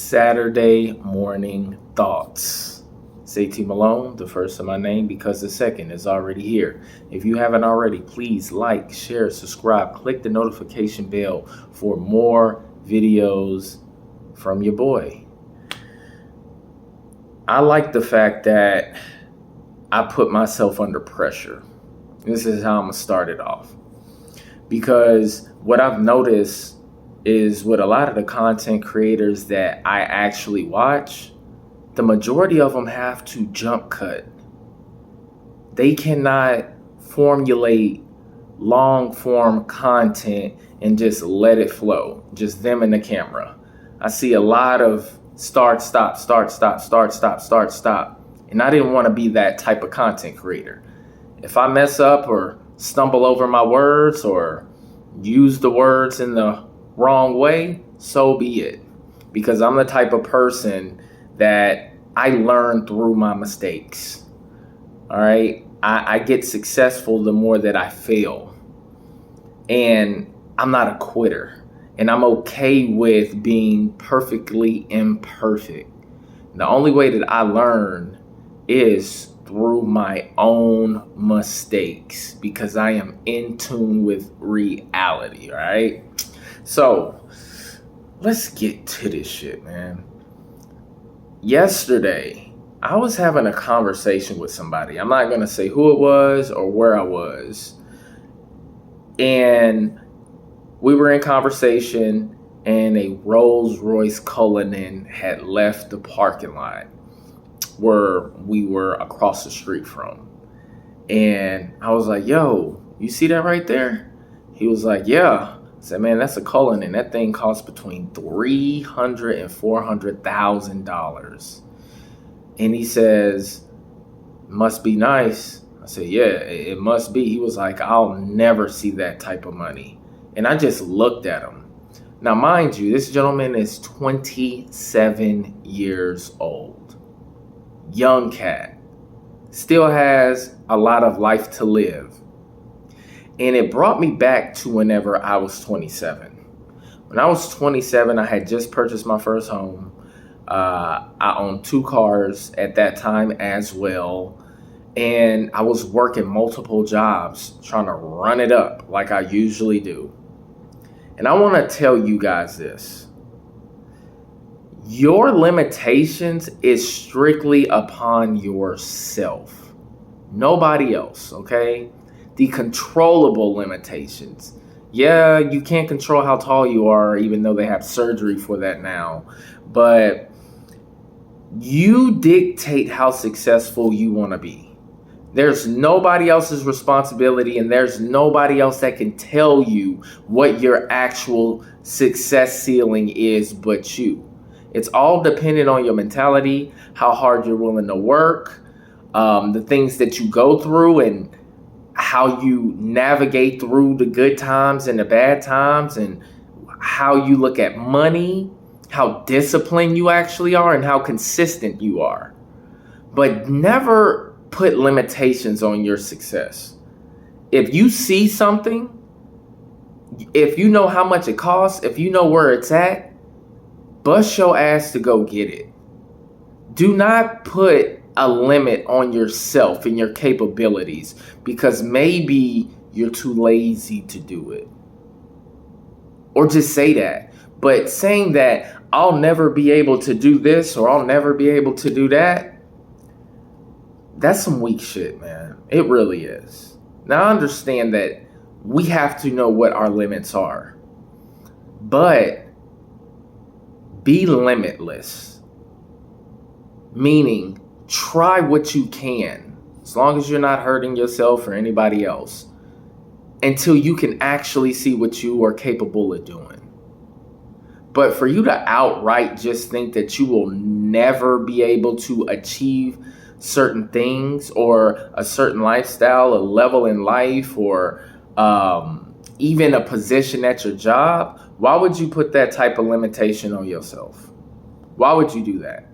Saturday morning thoughts. It's AT Malone, the first of my name because the second is already here. If you haven't already, please like, share, subscribe, click the notification bell for more videos from your boy. I like the fact that I put myself under pressure. This is how I'm going to start it off. Because what I've noticed is with a lot of the content creators that I actually watch, the majority of them have to jump cut. They cannot formulate long form content and just let it flow, just them and the camera. I see a lot of start, stop, start, stop, start, stop, start, stop. And I didn't want to be that type of content creator. If I mess up or stumble over my words or use the words in the wrong way, so be it. Because I'm the type of person that I learn through my mistakes. All right. I get successful the more that I fail. And I'm not a quitter. And I'm okay with being perfectly imperfect. The only way that I learn is through my own mistakes because I am in tune with reality, all right? So let's get to this shit, man. Yesterday, I was having a conversation with somebody. I'm not going to say who it was or where I was. And we were in conversation and a Rolls-Royce Cullinan had left the parking lot where we were across the street from. And I was like, yo, you see that right there? He was like, yeah. I said, man, that's a Cullinan. That thing costs between $300,000 and $400,000. And he says, must be nice. I said, yeah, it must be. He was like, I'll never see that type of money. And I just looked at him. Now, mind you, this gentleman is 27 years old. Young cat, still has a lot of life to live. And it brought me back to whenever I was 27. When I was 27, I had just purchased my first home. I owned 2 cars at that time as well. And I was working multiple jobs, trying to run it up like I usually do. And I want to tell you guys this. Your limitations is strictly upon yourself. Nobody else, okay? The controllable limitations. Yeah, you can't control how tall you are, even though they have surgery for that now. But you dictate how successful you want to be. There's nobody else's responsibility, and there's nobody else that can tell you what your actual success ceiling is but you. It's all dependent on your mentality, how hard you're willing to work, the things that you go through, and how you navigate through the good times and the bad times, and how you look at money, how disciplined you actually are, and how consistent you are. But never put limitations on your success. If you see something, if you know how much it costs, if you know where it's at, bust your ass to go get it. Do not put a limit on yourself and your capabilities because maybe you're too lazy to do it. Or just say that. But saying that I'll never be able to do this or I'll never be able to do that, that's some weak shit, man. It really is. Now I understand that we have to know what our limits are. But be limitless, meaning try what you can, as long as you're not hurting yourself or anybody else, until you can actually see what you are capable of doing. But for you to outright just think that you will never be able to achieve certain things or a certain lifestyle, a level in life, or even a position at your job, why would you put that type of limitation on yourself? Why would you do that?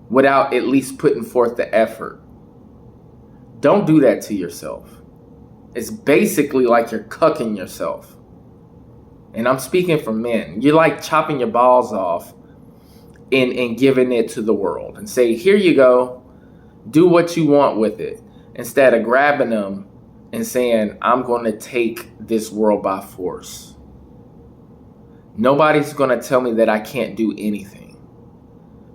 Without at least putting forth the effort. Don't do that to yourself. It's basically like you're cucking yourself. And I'm speaking for men. You're like chopping your balls off and giving it to the world and say, here you go, do what you want with it. Instead of grabbing them and saying, I'm going to take this world by force. Nobody's going to tell me that I can't do anything.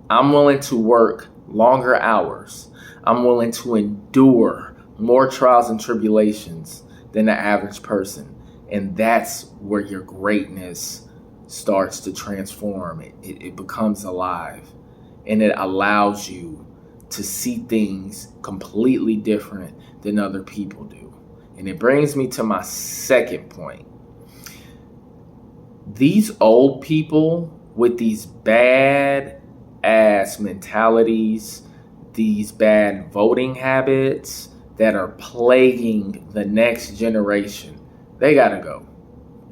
I'm willing to work longer hours. I'm willing to endure more trials and tribulations than the average person. And that's where your greatness starts to transform. It becomes alive, and it allows you to see things completely different than other people do. And it brings me to my second point. These old people with these bad ass mentalities, these bad voting habits that are plaguing the next generation, they gotta go.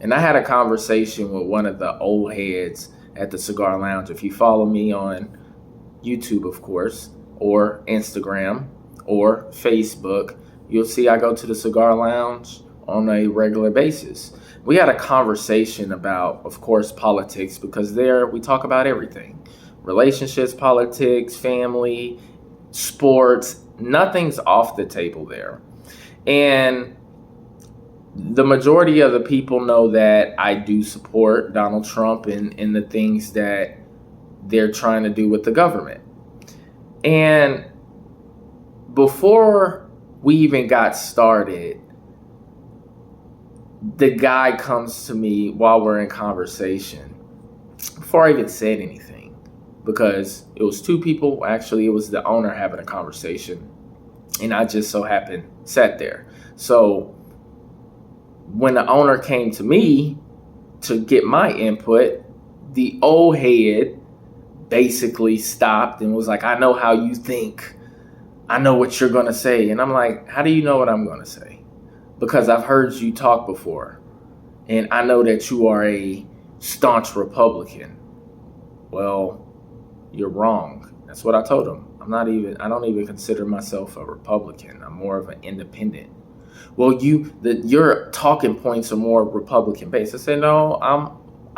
And I had a conversation with one of the old heads at the Cigar Lounge. If you follow me on YouTube, of course, or Instagram or Facebook, you'll see I go to the Cigar Lounge on a regular basis. We had a conversation about, of course, politics, because there we talk about everything. Relationships, politics, family, sports, nothing's off the table there. And the majority of the people know that I do support Donald Trump in the things that they're trying to do with the government. And before we even got started, the guy comes to me while we're in conversation, before I even said anything, because it was two people. Actually, it was the owner having a conversation, and I just so happened sat there. So when the owner came to me to get my input, the old head basically stopped and was like, I know how you think. I know what you're going to say. And I'm like, how do you know what I'm going to say? Because I've heard you talk before, and I know that you are a staunch Republican. Well, you're wrong. That's what I told him. I don't even consider myself a Republican. I'm more of an independent. Well, your talking points are more Republican based. I said, no,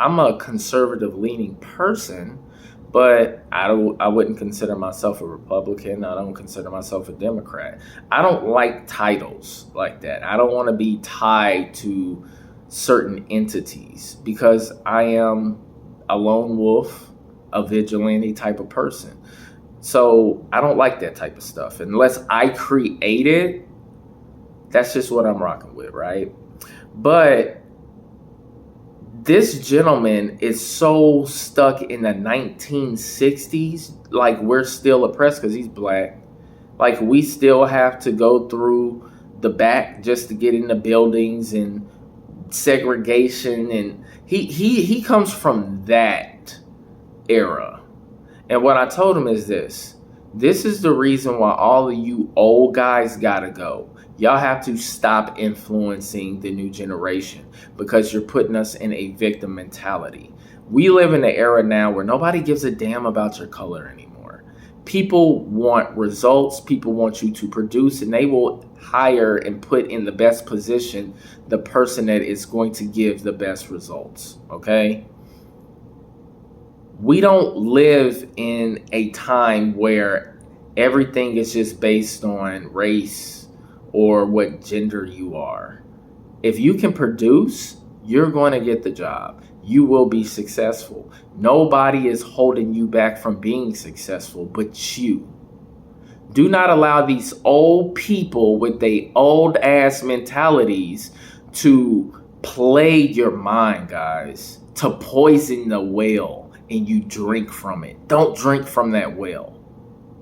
I'm a conservative leaning person, but I wouldn't consider myself a Republican. I don't consider myself a Democrat. I don't like titles like that. I don't want to be tied to certain entities, because I am a lone wolf, a vigilante type of person. So I don't like that type of stuff. Unless I create it, that's just what I'm rocking with, right? But this gentleman is so stuck in the 1960s, like we're still oppressed because he's black. Like we still have to go through the back just to get in the buildings, and segregation, and he comes from that era. And what I told him is this is the reason why all of you old guys gotta go. Y'all have to stop influencing the new generation, because you're putting us in a victim mentality. We live in an era now where nobody gives a damn about your color anymore. People want results. People want you to produce, and they will hire and put in the best position the person that is going to give the best results. Okay? We don't live in a time where everything is just based on race or what gender you are. If you can produce, you're going to get the job. You will be successful. Nobody is holding you back from being successful but you. Do not allow these old people with their old ass mentalities to plague your mind, guys, to poison the well and you drink from it. Don't drink from that well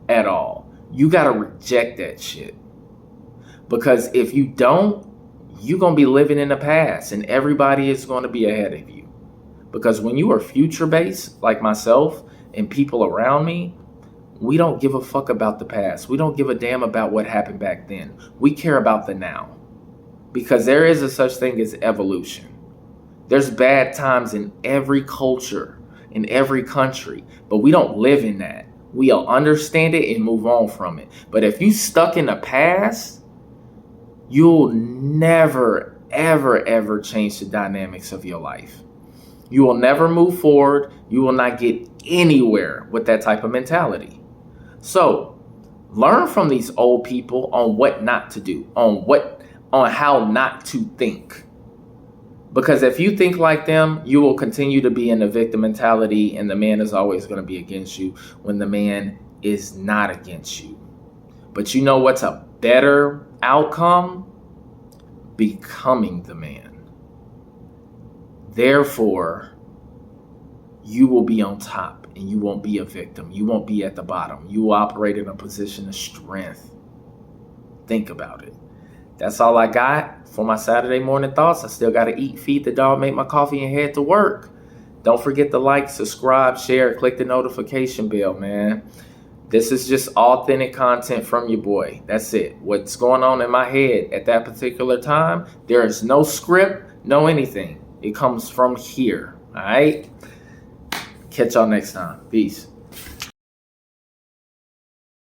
at all. You got to reject that shit. Because if you don't, you're going to be living in the past, and everybody is going to be ahead of you. Because when you are future-based, like myself and people around me, we don't give a fuck about the past. We don't give a damn about what happened back then. We care about the now. Because there is a such thing as evolution. There's bad times in every culture, in every country, but we don't live in that. We'll understand it and move on from it. But if you stuck in the past, you'll never, ever, ever change the dynamics of your life. You will never move forward. You will not get anywhere with that type of mentality. So learn from these old people on what not to do, on how not to think. Because if you think like them, you will continue to be in the victim mentality, and the man is always going to be against you when the man is not against you. But you know what's a better outcome? Becoming the man. Therefore, you will be on top and you won't be a victim. You won't be at the bottom. You will operate in a position of strength. Think about it. That's all I got for my Saturday morning thoughts. I still got to eat, feed the dog, make my coffee, and head to work. Don't forget to like, subscribe, share, click the notification bell, man. This is just authentic content from your boy. That's it. What's going on in my head at that particular time, there is no script, no anything. It comes from here. All right? Catch y'all next time. Peace.